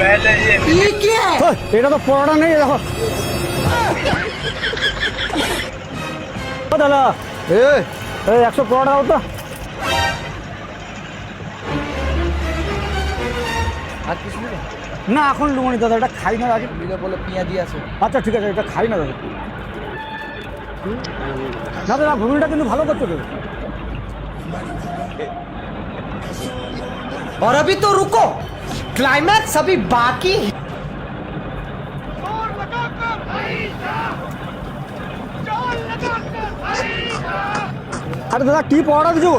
पहले ये क्या है? এটা তো পড়াটা নেই দেখো ও দাদা এই 100 পড়া দাও তো আর কিছু নেই? না এখন লুমনি দাদা এটা খাই না আগে বিলে বলে পেঁয়াজি আছে। আচ্ছা ঠিক আছে এটা খাই না দাদা না দাদা ঘুগনিটা কিন্তু ভালো করছো তো और अभी तो रुको, क्लाइमैक्स अभी बाकी है। আরে দাদা কি পড়া দিছো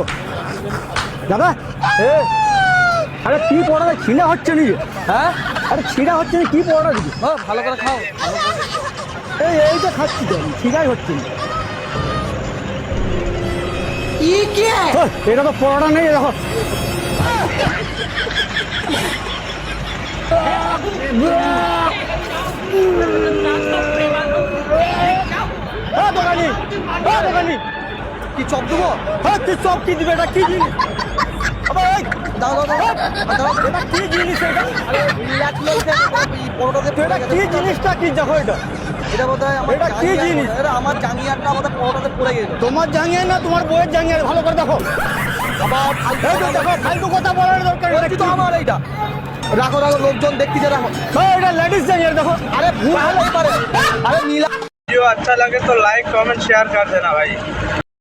দাদা এ আরে কি পড়া ছিঁড়া হচ্ছে নি হ্যাঁ, আরে ছিঁড়া হচ্ছে না কি পড়া দিছো ও ভালো করে খাও। এই তো খাচ্ছি তো ছিঁড়াই হচ্ছে না ये क्या है? এটা তো পড়াটা নেই দেখো দোকানি দোকানি কি চপ দেবো? হ্যাঁ তুই সব কি দিবে এটা কি জিনিস আবার এই, দাও দাও দাও দাও। এটা কি জিনিস এটা আরে রিল্যাক্স লোকে এই পরোটাতে তো এটা কি জিনিসটা কি দেখো এটা এটা বোধহয় আমার এটা কি জাঙ্গিয়া জিনিস? মনে হয়। এটা আমার জাঙ্গিয়াটা আমাদের পরোটাতে পড়ে গেল। তোমার জাঙ্গিয়া না তোমার বইয়ের জাঙ্গিয়া ভালো করে দেখো আবার এই তো দেখো ফালতু কথা বলার দরকার নেই। বলছি তো আমার এইটা। রাখো রাখো, লোকজন দেখতেছে, রাখো। এটা লেডিস জাঙ্গিয়া দেখো আরে ভুল হতেই পারে। আরে নীলা वीडियो अच्छा लगे तो लाइक कमेंट शेयर कर देना भाई।